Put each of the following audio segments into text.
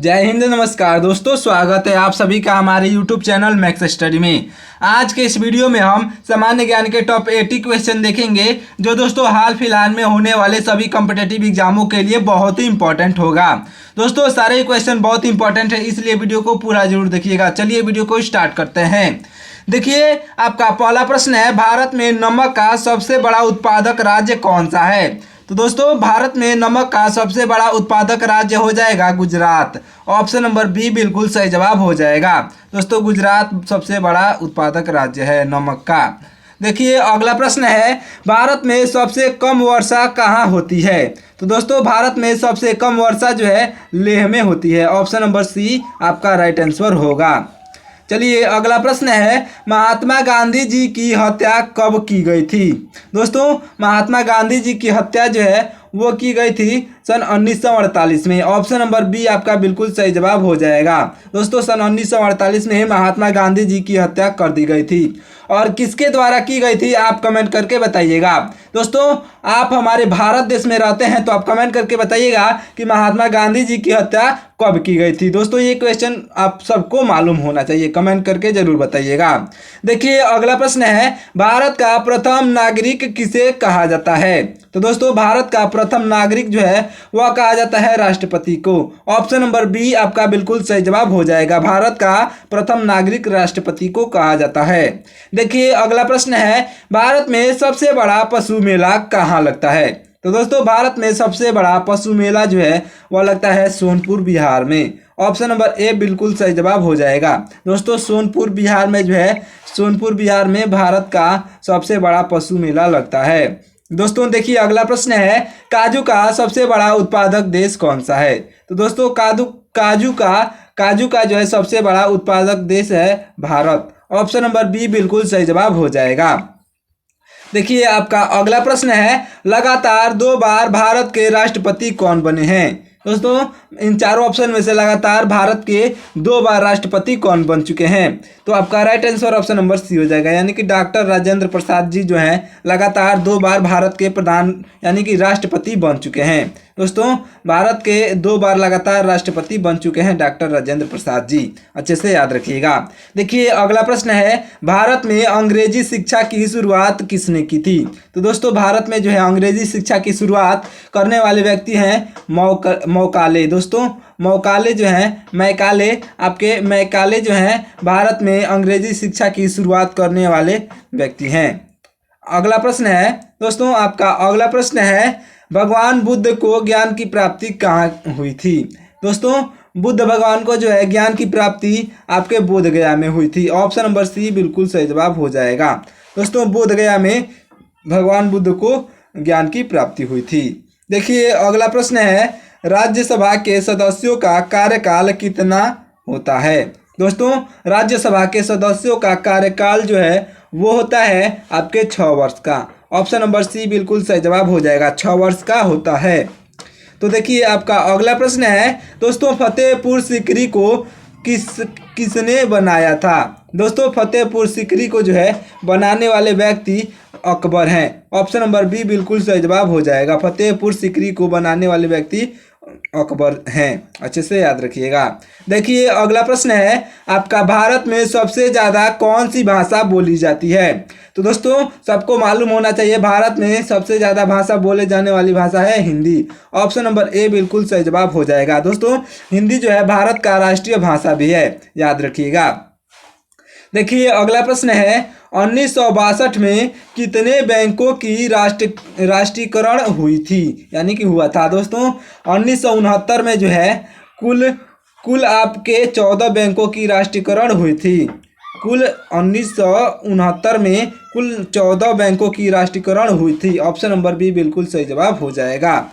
जय हिंद, नमस्कार दोस्तों। स्वागत है आप सभी का हमारे YouTube चैनल मैक्स स्टडी में। आज के इस वीडियो में हम सामान्य ज्ञान के टॉप 80 क्वेश्चन देखेंगे, जो दोस्तों हाल फिलहाल में होने वाले सभी कॉम्पिटिटिव एग्जामों के लिए बहुत ही इंपॉर्टेंट होगा। दोस्तों सारे क्वेश्चन बहुत इंपॉर्टेंट है, इसलिए वीडियो को पूरा जरूर देखिएगा। चलिए वीडियो को स्टार्ट करते हैं। देखिए, आपका पहला प्रश्न है, भारत में नमक का सबसे बड़ा उत्पादक राज्य कौन सा है? तो दोस्तों भारत में नमक का सबसे बड़ा उत्पादक राज्य हो जाएगा गुजरात। ऑप्शन नंबर बी बिल्कुल सही जवाब हो जाएगा। दोस्तों गुजरात सबसे बड़ा उत्पादक राज्य है नमक का। देखिए अगला प्रश्न है, भारत में सबसे कम वर्षा कहाँ होती है? तो दोस्तों भारत में सबसे कम वर्षा जो है लेह में होती है। ऑप्शन नंबर सी आपका राइट आंसर होगा। चलिए अगला प्रश्न है, महात्मा गांधी जी की हत्या कब की गई थी? दोस्तों महात्मा गांधी जी की हत्या जो है वो की गई थी सन 1948 में। ऑप्शन नंबर बी आपका बिल्कुल सही जवाब हो जाएगा। दोस्तों सन 1948 में महात्मा गांधी जी की हत्या कर दी गई थी। और किसके द्वारा की गई थी आप कमेंट करके बताइएगा। दोस्तों आप हमारे भारत देश में रहते हैं तो आप कमेंट करके बताइएगा कि महात्मा गांधी जी की हत्या कब की गई थी। दोस्तों ये क्वेश्चन आप सबको मालूम होना चाहिए, कमेंट करके जरूर बताइएगा। देखिए अगला प्रश्न है, भारत का प्रथम नागरिक किसे कहा जाता है? तो दोस्तों भारत का प्रथम नागरिक जो है वह कहा जाता है राष्ट्रपति को। ऑप्शन नंबर बी आपका बिल्कुल सही जवाब हो जाएगा। भारत का प्रथम नागरिक राष्ट्रपति को कहा जाता है। देखिए अगला प्रश्न है, भारत में सबसे बड़ा पशु मेला कहाँ लगता है? तो दोस्तों भारत में सबसे बड़ा पशु मेला जो है वह लगता है सोनपुर बिहार में। ऑप्शन नंबर ए बिल्कुल सही जवाब हो जाएगा। दोस्तों सोनपुर बिहार में जो है, सोनपुर बिहार में भारत का सबसे बड़ा पशु मेला लगता है। दोस्तों देखिए अगला प्रश्न है, काजू का सबसे बड़ा उत्पादक देश कौन सा है? तो दोस्तों काजू का जो है सबसे बड़ा उत्पादक देश है भारत। ऑप्शन नंबर बी बिल्कुल सही जवाब हो जाएगा। देखिए आपका अगला प्रश्न है, लगातार 2 बार भारत के राष्ट्रपति कौन बने हैं? दोस्तों इन चारों ऑप्शन में से लगातार भारत के 2 बार राष्ट्रपति कौन बन चुके हैं? तो आपका right answer option number C हो जाएगा, यानी कि डॉक्टर राजेंद्र प्रसाद जी जो हैं लगातार 2 बार भारत के प्रधान यानी कि राष्ट्रपति बन चुके हैं। दोस्तों भारत के 2 बार लगातार राष्ट्रपति बन चुके हैं डॉक्टर राजेंद्र प्रसाद जी, अच्छे से याद रखिएगा। देखिए अगला प्रश्न है, भारत में अंग्रेजी शिक्षा की शुरुआत किसने की थी? तो दोस्तों भारत में जो है अंग्रेजी शिक्षा की शुरुआत करने वाले व्यक्ति हैं मौकाले। दोस्तों मौकाले जो हैं मैकाले जो हैं भारत में अंग्रेजी शिक्षा की शुरुआत करने वाले व्यक्ति हैं। अगला प्रश्न है दोस्तों, आपका अगला प्रश्न है, भगवान बुद्ध को ज्ञान की प्राप्ति कहाँ हुई थी? दोस्तों बुद्ध भगवान को जो है ज्ञान की प्राप्ति आपके बोध गया में हुई थी। ऑप्शन नंबर सी बिल्कुल सही जवाब हो जाएगा। दोस्तों बोध गया में भगवान बुद्ध को ज्ञान की प्राप्ति हुई थी। देखिए अगला प्रश्न है, राज्यसभा के सदस्यों का कार्यकाल कितना होता है? दोस्तों राज्यसभा के सदस्यों का कार्यकाल जो है वो होता है आपके 6 वर्ष का। ऑप्शन नंबर सी बिल्कुल सही जवाब हो जाएगा, 6 वर्ष का होता है। तो देखिए आपका अगला प्रश्न है, दोस्तों फतेहपुर सीकरी को किसने बनाया था? दोस्तों फतेहपुर सीकरी को जो है बनाने वाले व्यक्ति अकबर हैं। ऑप्शन नंबर बी बिल्कुल सही जवाब हो जाएगा। फतेहपुर सीकरी को बनाने वाले व्यक्ति अकबर हैं, अच्छे से याद रखिएगा। देखिए अगला प्रश्न है, आपका भारत में सबसे ज़्यादा कौन सी भाषा बोली जाती है? तो दोस्तों सबको मालूम होना चाहिए भारत में सबसे ज़्यादा भाषा बोले जाने वाली भाषा है हिंदी। ऑप्शन नंबर ए बिल्कुल सही जवाब हो जाएगा। दोस्तों हिंदी जो है भारत का राष्ट्रीय भाषा भी है, याद रखिएगा। देखिए अगला प्रश्न है, 1962 में कितने बैंकों की राष्ट्रीयकरण हुई थी यानी कि हुआ था? दोस्तों 1969 में जो है कुल आपके 14 बैंकों की राष्ट्रीयकरण हुई थी। कुल 1969 में कुल 14 बैंकों की राष्ट्रीयकरण हुई थी। ऑप्शन नंबर बी बिल्कुल सही जवाब हो जाएगा।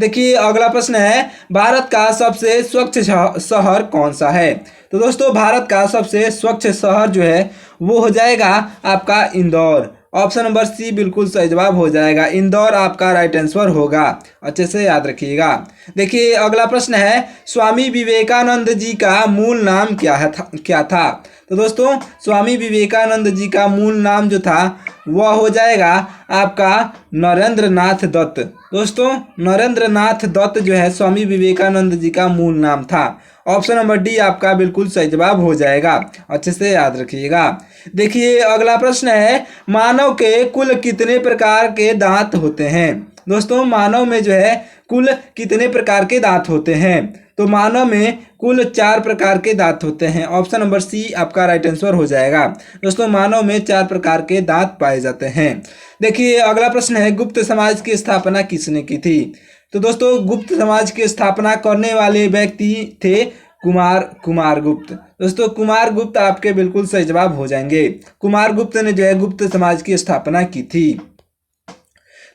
देखिए अगला प्रश्न है, भारत का सबसे स्वच्छ शहर कौन सा है? तो दोस्तों भारत का सबसे स्वच्छ शहर जो है वो हो जाएगा आपका इंदौर। ऑप्शन नंबर सी बिल्कुल सही जवाब हो जाएगा, इंदौर आपका राइट आंसर होगा, अच्छे से याद रखिएगा। देखिए अगला प्रश्न है, स्वामी विवेकानंद जी का मूल नाम क्या था? तो दोस्तों स्वामी विवेकानंद जी का मूल नाम जो था वह हो जाएगा आपका नरेंद्र नाथ दत्त। दोस्तों नरेंद्र नाथ दत्त जो है स्वामी विवेकानंद जी का मूल नाम था। ऑप्शन नंबर डी आपका बिल्कुल सही जवाब हो जाएगा, अच्छे से याद रखिएगा। देखिए अगला प्रश्न है, मानव के कुल कितने प्रकार के दांत होते हैं। दोस्तों मानव में जो है कुल कितने प्रकार के दांत होते हैं, तो मानव में कुल 4 प्रकार के दांत होते हैं। ऑप्शन नंबर सी आपका राइट आंसर हो जाएगा। दोस्तों मानव में 4 प्रकार के दांत पाए जाते हैं। देखिए अगला प्रश्न है, गुप्त समाज की स्थापना किसने की थी। तो दोस्तों गुप्त समाज की स्थापना करने वाले व्यक्ति थे कुमार गुप्त। दोस्तों कुमार गुप्त आपके बिल्कुल सही जवाब हो जाएंगे। कुमार गुप्त ने जो है गुप्त समाज की स्थापना की थी।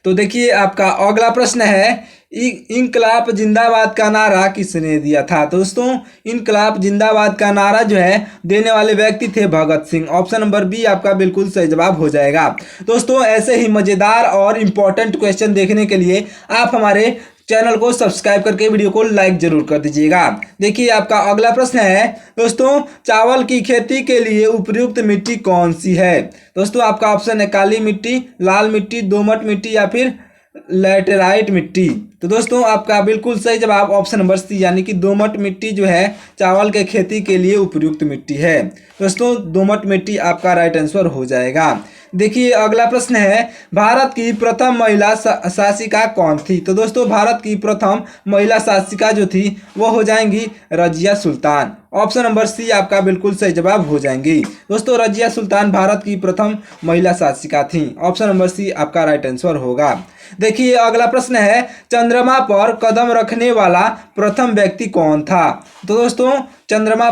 तो देखिए आपका अगला प्रश्न है, इनकलाब जिंदाबाद का नारा किसने दिया था। दोस्तों इनकलाब जिंदाबाद का नारा जो है देने वाले व्यक्ति थे Bhagat Singh. Option number B आपका बिल्कुल सही जवाब हो जाएगा। दोस्तों ऐसे ही मजेदार और इम्पोर्टेंट क्वेश्चन देखने के लिए आप हमारे चैनल को सब्सक्राइब करके वीडियो को लाइक जरूर कर दीजिएगा। देखिए आपका अगला प्रश्न है, दोस्तों चावल की खेती के लिए उपयुक्त मिट्टी कौन सी है। दोस्तों आपका ऑप्शन है काली मिट्टी, लाल मिट्टी, दोमट मिट्टी या फिर लैटेराइट मिट्टी। तो दोस्तों आपका बिल्कुल सही जवाब ऑप्शन नंबर सी यानी कि दोमट मिट्टी जो है चावल के खेती के लिए उपयुक्त मिट्टी है। दोस्तों दोमट मिट्टी आपका राइट आंसर हो जाएगा। देखिए अगला प्रश्न है, भारत की प्रथम महिला शासिका कौन थी। तो दोस्तों भारत की प्रथम महिला शासिका जो थी वो हो जाएंगी रजिया सुल्तान। ऑप्शन नंबर सी आपका बिल्कुल सही जवाब हो जाएंगी। दोस्तों रजिया सुल्तान भारत की प्रथम महिला शासिका थी। ऑप्शन नंबर सी आपका राइट आंसर होगा। देखिए अगला प्रश्न है, चंद्रमा पर कदम रखने वाला प्रथम व्यक्ति कौन था। तो दोस्तों चंद्रमा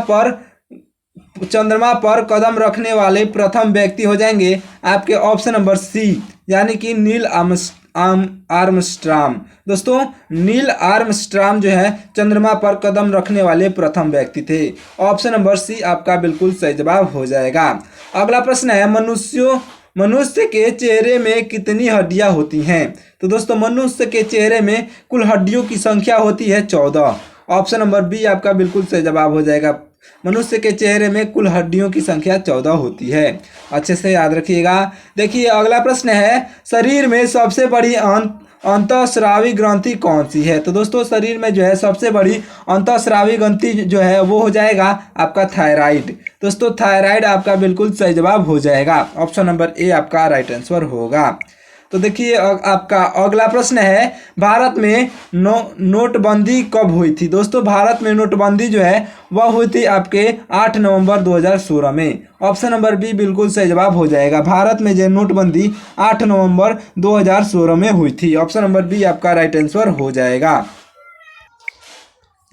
पर कदम रखने वाले प्रथम व्यक्ति हो जाएंगे आपके ऑप्शन नंबर सी यानी कि नील आर्मस्ट्रांग। दोस्तों नील आर्मस्ट्रांग जो है चंद्रमा पर कदम रखने वाले प्रथम व्यक्ति थे। ऑप्शन नंबर सी आपका बिल्कुल सही जवाब हो जाएगा। अगला प्रश्न है, मनुष्य के चेहरे में कितनी हड्डियां होती हैं। तो दोस्तों मनुष्य के चेहरे में कुल हड्डियों की संख्या होती है 14। ऑप्शन नंबर बी आपका बिल्कुल सही जवाब हो जाएगा। मनुष्य के चेहरे में कुल हड्डियों की संख्या 14 होती है, अच्छे से याद रखिएगा। देखिए अगला प्रश्न है, शरीर में सबसे बड़ी अंतःस्रावी ग्रंथि कौन सी है। तो दोस्तों शरीर में जो है सबसे बड़ी अंतःस्रावी ग्रंथि जो है वो हो जाएगा आपका थायराइड। दोस्तों थायराइड आपका बिल्कुल सही जवाब हो जाएगा। ऑप्शन नंबर ए आपका राइट आंसर होगा। तो देखिए आपका अगला प्रश्न है, भारत में नोटबंदी कब हुई थी। दोस्तों भारत में नोटबंदी जो है वह हुई थी आपके 8 नवंबर 2016 में। ऑप्शन नंबर बी बिल्कुल सही जवाब हो जाएगा। भारत में जो नोटबंदी 8 नवंबर 2016 में हुई थी। ऑप्शन नंबर बी आपका राइट आंसर हो जाएगा।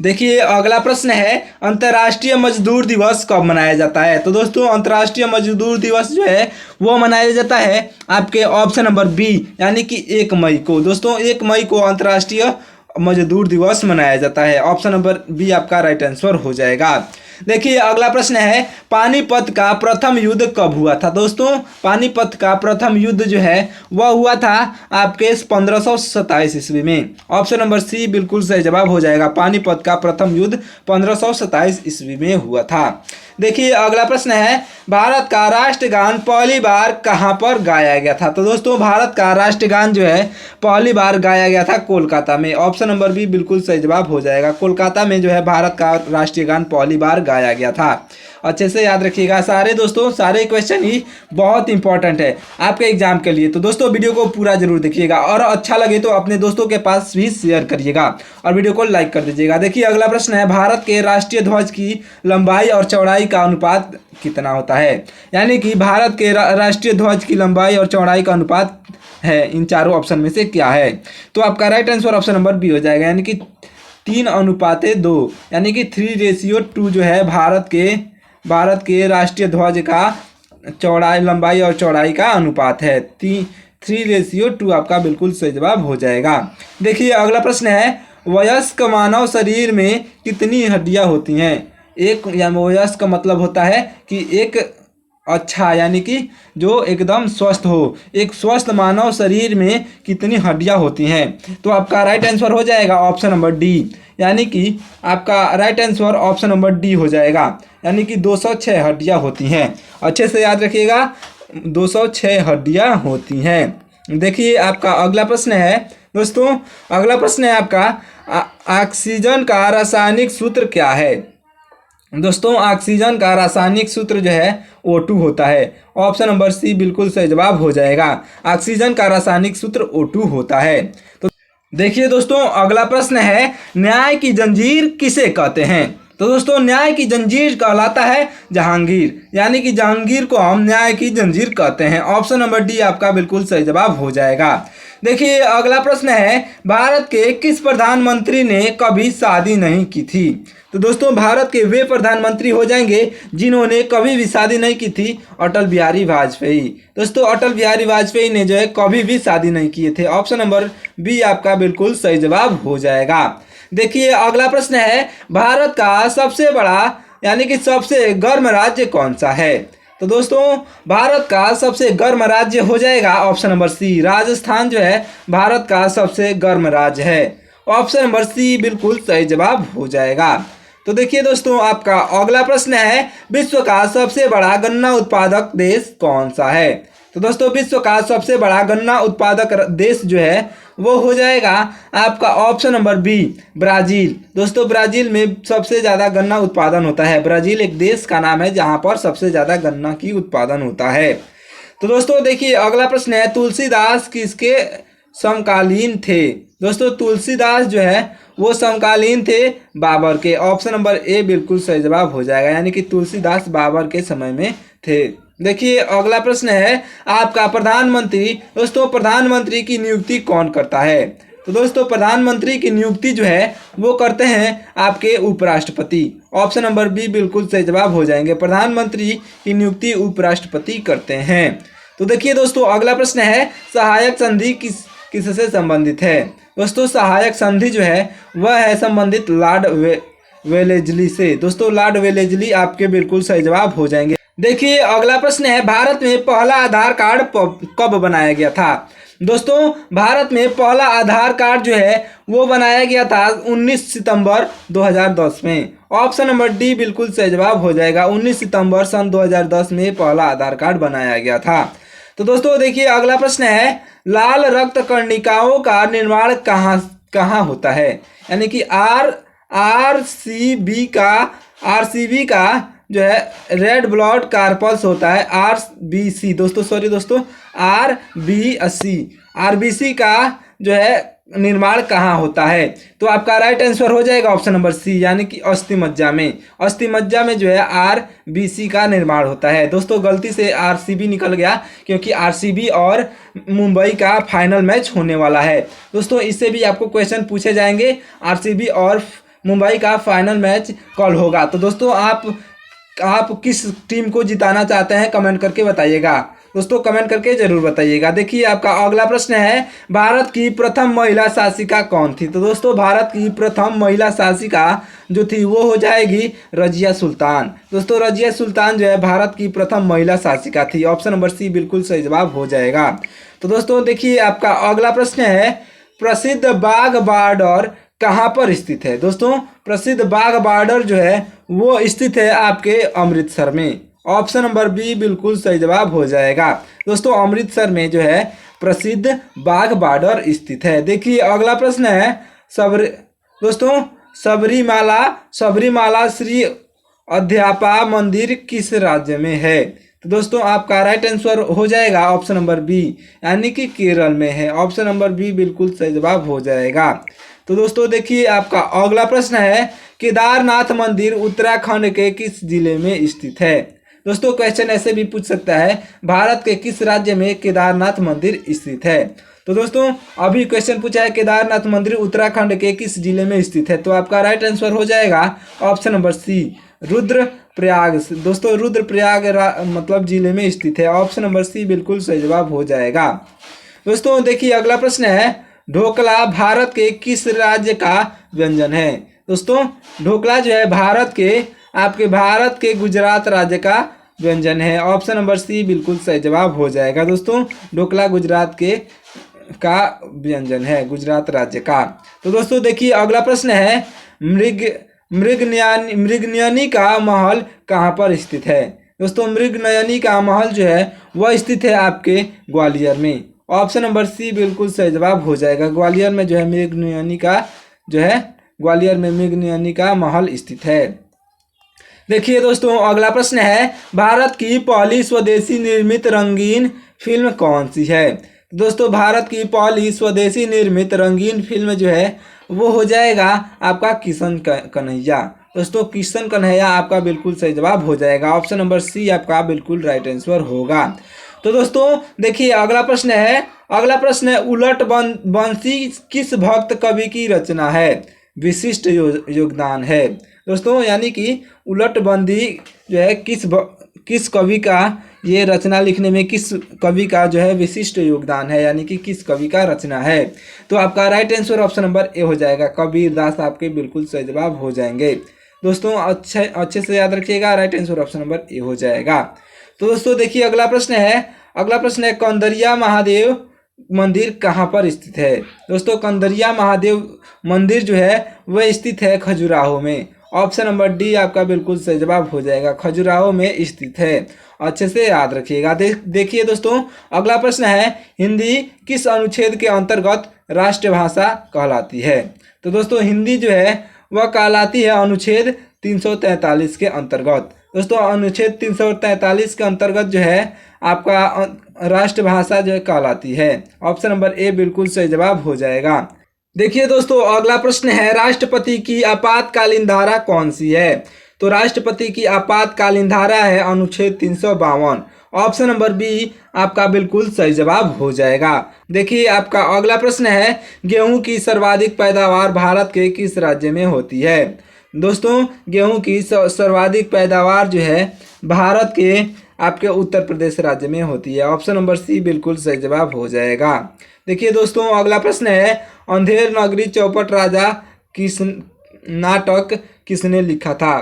देखिए अगला प्रश्न है, अंतर्राष्ट्रीय मजदूर दिवस कब मनाया जाता है। तो दोस्तों अंतर्राष्ट्रीय मजदूर दिवस जो है वो मनाया जाता है आपके ऑप्शन नंबर बी यानी कि 1 मई को। दोस्तों 1 मई को अंतर्राष्ट्रीय मजदूर दिवस मनाया जाता है। ऑप्शन नंबर बी आपका राइट आंसर हो जाएगा। देखिए अगला प्रश्न है, पानीपत का प्रथम युद्ध कब हुआ था। दोस्तों पानीपत का प्रथम युद्ध जो है वह हुआ था आपके 1527 ईस्वी में। ऑप्शन नंबर सी बिल्कुल सही जवाब हो जाएगा। पानीपत का प्रथम युद्ध 1527 ईस्वी में हुआ था। देखिए अगला प्रश्न है, भारत का राष्ट्रगान पहली बार कहाँ पर गाया गया था। तो दोस्तों भारत का राष्ट्रगान जो है पहली बार गाया गया था कोलकाता में। ऑप्शन नंबर बी बिल्कुल सही जवाब हो जाएगा। कोलकाता में जो है भारत का राष्ट्रीय गान पहली बार गाया गया था। अच्छे से याद रखिएगा सारे दोस्तों, सारे क्वेश्चन ही बहुत इंपॉर्टेंट है आपके एग्जाम के लिए। तो दोस्तों वीडियो को पूरा जरूर देखिएगा और अच्छा लगे तो अपने दोस्तों के पास भी शेयर करिएगा और वीडियो को लाइक कर दीजिएगा। देखिए अगला प्रश्न है, भारत के राष्ट्रीय ध्वज की लंबाई और चौड़ाई का अनुपात कितना होता है। यानी कि भारत के राष्ट्रीय ध्वज की लंबाई और चौड़ाई का अनुपात है इन चारों ऑप्शन में से क्या है। तो आपका right answer option number B हो जाएगा यानी कि 3:2 यानी कि 3:2 जो है भारत के राष्ट्रीय ध्वज का लंबाई और चौड़ाई का अनुपात है। 3:2 आपका बिल्कुल सही जवाब हो जाएगा। देखिए अगला प्रश्न है, वयस्क मानव शरीर में कितनी हड्डियां होती हैं। एक या वयस्क का मतलब होता है कि अच्छा, यानी कि जो एकदम स्वस्थ हो। एक स्वस्थ मानव शरीर में कितनी हड्डियां होती हैं? तो आपका राइट आंसर हो जाएगा ऑप्शन नंबर डी, यानी कि आपका right answer option number D हो जाएगा, यानी कि 206 हड्डियां होती हैं। अच्छे से याद रखिएगा, 206 हड्डियां होती हैं। देखिए आपका अगला प्रश्न है दोस्तों, अगला प्रश्न है आपका ऑक्सीजन का रासायनिक सूत्र क्या है? दोस्तों ऑक्सीजन का रासायनिक सूत्र जो है O2 होता है। ऑप्शन नंबर सी बिल्कुल सही जवाब हो जाएगा। ऑक्सीजन का रासायनिक सूत्र O2 होता है। तो देखिए दोस्तों अगला प्रश्न है, न्याय की जंजीर किसे कहते हैं? तो दोस्तों न्याय की जंजीर कहलाता है जहांगीर, यानी कि जहांगीर को हम न्याय की जंजीर कहते हैं। ऑप्शन नंबर डी आपका बिल्कुल सही जवाब हो जाएगा। देखिए अगला प्रश्न है, भारत के किस प्रधानमंत्री ने कभी शादी नहीं की थी? तो दोस्तों भारत के वे प्रधानमंत्री हो जाएंगे जिन्होंने कभी भी शादी नहीं की थी, अटल बिहारी वाजपेयी। दोस्तों अटल बिहारी वाजपेयी ने जो है कभी भी शादी नहीं किए थे। ऑप्शन नंबर बी आपका बिल्कुल सही जवाब हो जाएगा। देखिए अगला प्रश्न है, भारत का सबसे बड़ा यानी कि सबसे गर्म राज्य कौन सा है? तो दोस्तों भारत का सबसे गर्म राज्य हो जाएगा ऑप्शन नंबर सी, राजस्थान जो है भारत का सबसे गर्म राज्य है। ऑप्शन नंबर सी बिल्कुल सही जवाब हो जाएगा। तो देखिए दोस्तों आपका अगला प्रश्न है, विश्व का सबसे बड़ा गन्ना उत्पादक देश कौन सा है? तो दोस्तों विश्व का सबसे बड़ा गन्ना उत्पादक देश जो है वो हो जाएगा आपका ऑप्शन नंबर बी, ब्राज़ील। दोस्तों ब्राज़ील में सबसे ज़्यादा गन्ना उत्पादन होता है। ब्राज़ील एक देश का नाम है जहाँ पर सबसे ज़्यादा गन्ना की उत्पादन होता है। तो दोस्तों देखिए अगला प्रश्न है, तुलसीदास किसके समकालीन थे? दोस्तों तुलसीदास जो है वो समकालीन थे बाबर के। ऑप्शन नंबर ए बिल्कुल सही जवाब हो जाएगा, यानी कि तुलसीदास बाबर के समय में थे। देखिए अगला प्रश्न है आपका, प्रधानमंत्री दोस्तों प्रधानमंत्री की नियुक्ति कौन करता है? तो दोस्तों प्रधानमंत्री की नियुक्ति जो है वो करते हैं आपके उपराष्ट्रपति। ऑप्शन नंबर बी बिल्कुल सही जवाब हो जाएंगे, प्रधानमंत्री की नियुक्ति उपराष्ट्रपति करते हैं। तो देखिए दोस्तों अगला प्रश्न है, सहायक संधि किससे संबंधित है? दोस्तों सहायक संधि जो है वह है संबंधित लॉर्ड वेलेस्ली से। दोस्तों लॉर्ड वेलेस्ली आपके बिल्कुल सही जवाब हो जाएंगे। देखिए अगला प्रश्न है, भारत में पहला आधार कार्ड कब बनाया गया था? दोस्तों भारत में पहला आधार कार्ड जो है वो बनाया गया था 19 सितंबर 2010 में। ऑप्शन नंबर डी बिल्कुल सही जवाब हो जाएगा, 19 सितंबर सन 2010 में पहला आधार कार्ड बनाया गया था। तो दोस्तों देखिए अगला प्रश्न है, लाल रक्त कर्णिकाओं का निर्माण कहाँ होता है? यानी कि आरसीबी का जो है रेड ब्लड कार्पल्स होता है, आरबीसी। दोस्तों आरबीसी का जो है निर्माण कहाँ होता है? तो आपका राइट आंसर हो जाएगा ऑप्शन नंबर सी, यानी कि अस्थि मज्जा में जो है आरबीसी का निर्माण होता है। दोस्तों गलती से आरसीबी निकल गया क्योंकि आरसीबी और मुंबई का फाइनल मैच होने वाला है। दोस्तों इससे भी आपको क्वेश्चन पूछे जाएंगे, आरसीबी और मुंबई का फाइनल मैच कल होगा। तो दोस्तों आप किस टीम को जिताना चाहते हैं कमेंट करके बताइएगा। दोस्तों कमेंट करके जरूर बताइएगा। देखिए आपका अगला प्रश्न है, भारत की प्रथम महिला शासिका कौन थी? तो दोस्तों भारत की प्रथम महिला शासिका जो थी वो हो जाएगी रजिया सुल्तान। दोस्तों रजिया सुल्तान जो है भारत की प्रथम महिला शासिका थी। ऑप्शन नंबर सी बिल्कुल सही जवाब हो जाएगा। तो दोस्तों देखिए आपका अगला प्रश्न है, प्रसिद्ध बाघ बॉर्डर कहाँ पर स्थित है? दोस्तों प्रसिद्ध बाघ बॉर्डर जो है वो स्थित है आपके अमृतसर में। ऑप्शन नंबर बी बिल्कुल सही जवाब हो जाएगा। दोस्तों अमृतसर में जो है प्रसिद्ध बाघ बॉर्डर स्थित है। देखिए अगला प्रश्न है, दोस्तों सबरीमाला श्री अध्यापा मंदिर किस राज्य में है? तो दोस्तों आपका राइट आंसर हो जाएगा ऑप्शन नंबर बी, यानी कि केरल में है। ऑप्शन नंबर बी बिल्कुल सही जवाब हो जाएगा। तो दोस्तों देखिए आपका अगला प्रश्न है, केदारनाथ मंदिर उत्तराखंड के किस जिले में स्थित है? दोस्तों क्वेश्चन ऐसे भी पूछ सकता है, भारत के किस राज्य में केदारनाथ मंदिर स्थित है? तो दोस्तों अभी क्वेश्चन पूछा है केदारनाथ मंदिर उत्तराखंड के किस जिले में स्थित है, तो आपका राइट आंसर हो जाएगा ऑप्शन नंबर सी, रुद्रप्रयाग। दोस्तों रुद्रप्रयाग मतलब जिले में स्थित है। ऑप्शन नंबर सी बिल्कुल सही जवाब हो जाएगा। दोस्तों देखिए अगला प्रश्न है, ढोकला भारत के किस राज्य का व्यंजन है? दोस्तों ढोकला जो है भारत के गुजरात राज्य का व्यंजन है। ऑप्शन नंबर सी बिल्कुल सही जवाब हो जाएगा दोस्तों। ढोकला गुजरात के का व्यंजन है, गुजरात राज्य का। तो दोस्तों देखिए अगला प्रश्न है, मृग मृगनयनी का महल कहाँ पर स्थित है। दोस्तों मृगनयनी का महल जो है वह स्थित है आपके ग्वालियर में। ऑप्शन नंबर सी बिल्कुल सही जवाब हो जाएगा। ग्वालियर में जो है मृगनयनी का जो है ग्वालियर में मृगनयनी का महल स्थित है। देखिए दोस्तों अगला प्रश्न है, भारत की पहली स्वदेशी निर्मित रंगीन फिल्म कौन सी है। दोस्तों भारत की पहली स्वदेशी निर्मित रंगीन फिल्म जो है वो हो जाएगा आपका किशन कन्हैया। दोस्तों किशन कन्हैया आपका बिल्कुल सही जवाब हो जाएगा। ऑप्शन नंबर सी आपका बिल्कुल राइट आंसर होगा। तो दोस्तों देखिए अगला प्रश्न है, उलट बंसी किस भक्त कवि की रचना है, विशिष्ट योगदान है। दोस्तों यानी कि उलट बंदी जो है किस कवि का ये रचना लिखने में किस कवि का जो है विशिष्ट योगदान है, यानी कि किस कवि का रचना है। तो आपका right answer option number A हो जाएगा। कबीर दास आपके बिल्कुल सही जवाब हो जाएंगे। दोस्तों अच्छे से याद रखिएगा, right answer option number A हो जाएगा। तो दोस्तों देखिए अगला प्रश्न है, कौंदरिया महादेव मंदिर कहाँ पर स्थित है। दोस्तों कौंदरिया महादेव मंदिर जो है वह स्थित है खजुराहो में। ऑप्शन नंबर डी आपका बिल्कुल सही जवाब हो जाएगा, खजुराहो में स्थित है। अच्छे से याद रखिएगा। देखिए दोस्तों अगला प्रश्न है, हिंदी किस अनुच्छेद के अंतर्गत राष्ट्रभाषा कहलाती है। तो दोस्तों हिंदी जो है वह कहलाती है अनुच्छेद 343 के अंतर्गत। दोस्तों अनुच्छेद 343 के अंतर्गत जो है आपका राष्ट्रभाषा जो है कहलाती है। ऑप्शन नंबर ए बिल्कुल सही जवाब हो जाएगा। देखिए दोस्तों अगला प्रश्न है, राष्ट्रपति की आपातकालीन धारा कौन सी है। तो राष्ट्रपति की आपातकालीन धारा है अनुच्छेद 352। ऑप्शन नंबर बी आपका बिल्कुल सही जवाब हो जाएगा। देखिए आपका अगला प्रश्न है, गेहूं की सर्वाधिक पैदावार भारत के किस राज्य में होती है। दोस्तों गेहूं की सर्वाधिक पैदावार जो है भारत के आपके उत्तर प्रदेश राज्य में होती है। ऑप्शन नंबर सी बिल्कुल सही जवाब हो जाएगा। देखिए दोस्तों अगला प्रश्न है, अंधेर नगरी चौपट राजा किस नाटक किसने लिखा था।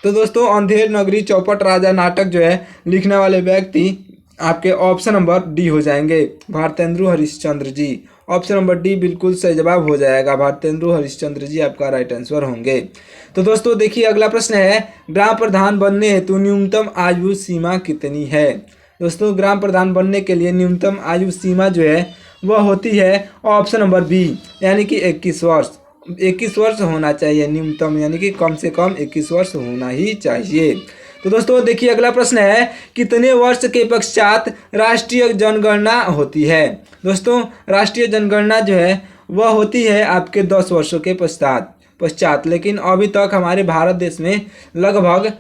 तो दोस्तों अंधेर नगरी चौपट राजा नाटक जो है लिखने वाले व्यक्ति आपके ऑप्शन नंबर डी हो जाएंगे, Bharatendu Harishchandra ji. Option number D बिल्कुल सही जवाब हो जाएगा, भारतेंदु हरिश्चंद्र जी आपका राइट आंसर होंगे। तो दोस्तों देखिए अगला प्रश्न है, ग्राम प्रधान बनने हेतु न्यूनतम आयु सीमा कितनी है। दोस्तों ग्राम प्रधान बनने के लिए न्यूनतम आयु सीमा जो है वह होती है ऑप्शन नंबर बी, यानी कि 21 वर्ष। 21 वर्ष होना चाहिए न्यूनतम, यानी कि कम से कम 21 वर्ष होना ही चाहिए। तो दोस्तों देखिए अगला प्रश्न है, कितने वर्ष के पश्चात राष्ट्रीय जनगणना होती है। दोस्तों राष्ट्रीय जनगणना जो है वह होती है आपके 10 वर्षों के पश्चात, लेकिन अभी तक हमारे भारत देश में लगभग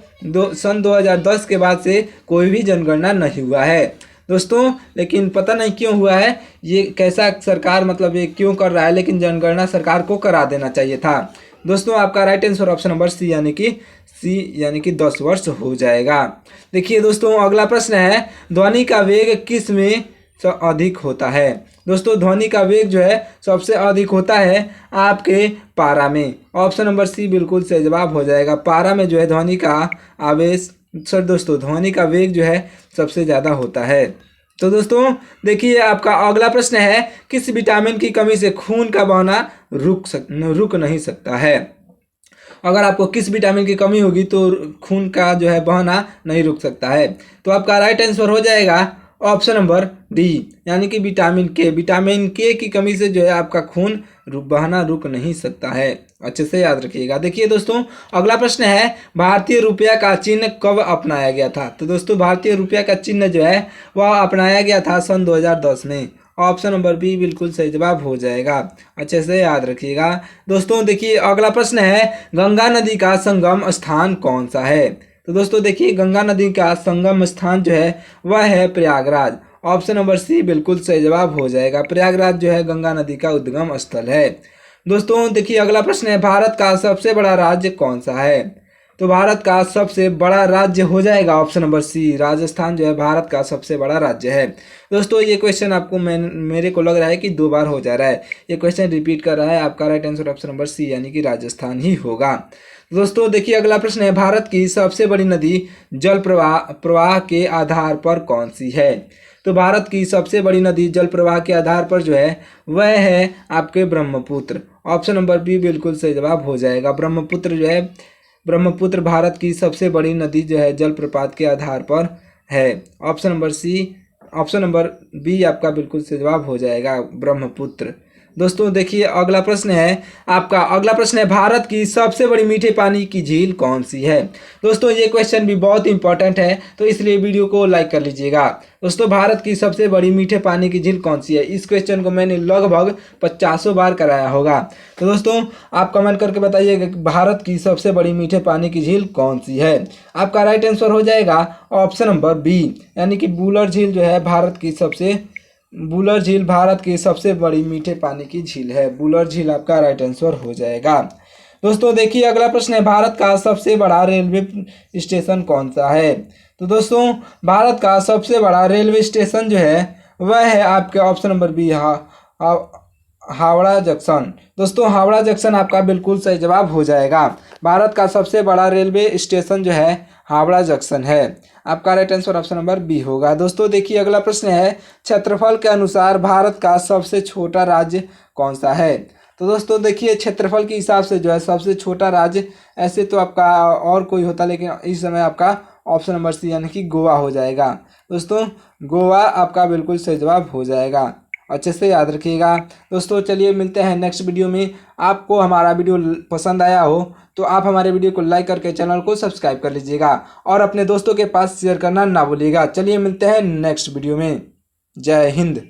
सन 2010 के बाद से कोई भी जनगणना नहीं हुआ है दोस्तों। लेकिन पता नहीं क्यों हुआ है, ये कैसा सरकार मतलब ये क्यों कर रहा है, लेकिन जनगणना सरकार को करा देना चाहिए था। दोस्तों आपका right answer option number C यानी कि 10 वर्ष हो जाएगा। देखिए दोस्तों अगला प्रश्न है, ध्वनि का वेग किस में अधिक होता है। दोस्तों ध्वनि का वेग जो है सबसे अधिक होता है आपके पारा में। ऑप्शन नंबर सी बिल्कुल सही जवाब हो जाएगा। पारा में जो है ध्वनि का ध्वनि का वेग जो है सबसे ज़्यादा होता है। तो दोस्तों देखिए आपका अगला प्रश्न है, किस विटामिन की कमी से खून का बहना रुक नहीं सकता है। अगर आपको किस विटामिन की कमी होगी तो खून का जो है बहना नहीं रुक सकता है। तो आपका राइट आंसर हो जाएगा ऑप्शन नंबर डी, यानी कि विटामिन के की कमी से जो है आपका खून बहना रुक नहीं सकता है। अच्छे से याद रखिएगा। देखिए दोस्तों अगला प्रश्न है, भारतीय रुपया का चिन्ह कब अपनाया गया था। तो दोस्तों भारतीय रुपया का चिन्ह जो है वह अपनाया गया था सन 2010 में। ऑप्शन नंबर बी बिल्कुल सही जवाब हो जाएगा। अच्छे से याद रखिएगा। दोस्तों देखिए अगला प्रश्न है, गंगा नदी का संगम स्थान कौन सा है। तो दोस्तों देखिए गंगा नदी का संगम स्थान जो है वह है प्रयागराज। ऑप्शन नंबर सी बिल्कुल सही जवाब हो जाएगा। प्रयागराज जो है गंगा नदी का उद्गम स्थल है। दोस्तों देखिए अगला प्रश्न है, भारत का सबसे बड़ा राज्य कौन सा है। तो भारत का सबसे बड़ा राज्य हो जाएगा ऑप्शन नंबर सी, राजस्थान जो है भारत का सबसे बड़ा राज्य है। दोस्तों ये क्वेश्चन आपको मेरे को लग रहा है कि 2 बार हो जा रहा है, ये क्वेश्चन रिपीट कर रहा है। आपका right answer option number C यानी कि राजस्थान ही होगा। दोस्तों देखिए अगला प्रश्न है, भारत की सबसे बड़ी नदी जल प्रवाह प्रवाह के आधार पर कौन सी है? तो भारत की सबसे बड़ी नदी जल प्रवाह के आधार पर जो है वह है आपके ब्रह्मपुत्र। ऑप्शन नंबर बी बिल्कुल सही जवाब हो जाएगा। ब्रह्मपुत्र जो है, ब्रह्मपुत्र भारत की सबसे बड़ी नदी जो है जलप्रपात के आधार पर है। ऑप्शन नंबर बी आपका बिल्कुल सही जवाब हो जाएगा, ब्रह्मपुत्र। दोस्तों देखिए अगला प्रश्न है आपका, अगला प्रश्न है, भारत की सबसे बड़ी मीठे पानी की झील कौन सी है? दोस्तों ये क्वेश्चन भी बहुत इंपॉर्टेंट है, तो इसलिए वीडियो को लाइक कर लीजिएगा। दोस्तों भारत की सबसे बड़ी मीठे पानी की झील कौन सी है? इस क्वेश्चन को मैंने लगभग 50 बार कराया होगा। तो दोस्तों आप कमेंट करके बताइएगा कि भारत की सबसे बड़ी मीठे पानी की झील कौन सी है। आपका राइट आंसर हो जाएगा ऑप्शन नंबर बी, यानी कि बुलर झील जो है बुलर झील भारत की सबसे बड़ी मीठे पानी की झील है। बुलर झील आपका राइट आंसर हो जाएगा। दोस्तों देखिए अगला प्रश्न है, भारत का सबसे बड़ा रेलवे स्टेशन कौन सा है? तो दोस्तों भारत का सबसे बड़ा रेलवे स्टेशन जो है वह है आपके option number B, Howrah junction. दोस्तों हावड़ा जंक्शन आपका बिल्कुल सही जवाब हो जाएगा। भारत का सबसे बड़ा रेलवे स्टेशन जो है हावड़ा जंक्शन है। आपका right answer option number B होगा। दोस्तों देखिए अगला प्रश्न है, क्षेत्रफल के अनुसार भारत का सबसे छोटा राज्य कौन सा है? तो दोस्तों देखिए क्षेत्रफल के हिसाब से जो है सबसे छोटा राज्य ऐसे तो आपका और कोई होता, लेकिन इस समय आपका ऑप्शन नंबर सी यानी कि गोवा हो जाएगा। दोस्तों गोवा आपका बिल्कुल सही जवाब हो जाएगा, अच्छे से याद रखिएगा। दोस्तों चलिए मिलते हैं नेक्स्ट वीडियो में। आपको हमारा वीडियो पसंद आया हो तो आप हमारे वीडियो को लाइक करके चैनल को सब्सक्राइब कर लीजिएगा और अपने दोस्तों के पास शेयर करना ना भूलिएगा। चलिए मिलते हैं नेक्स्ट वीडियो में। जय हिंद।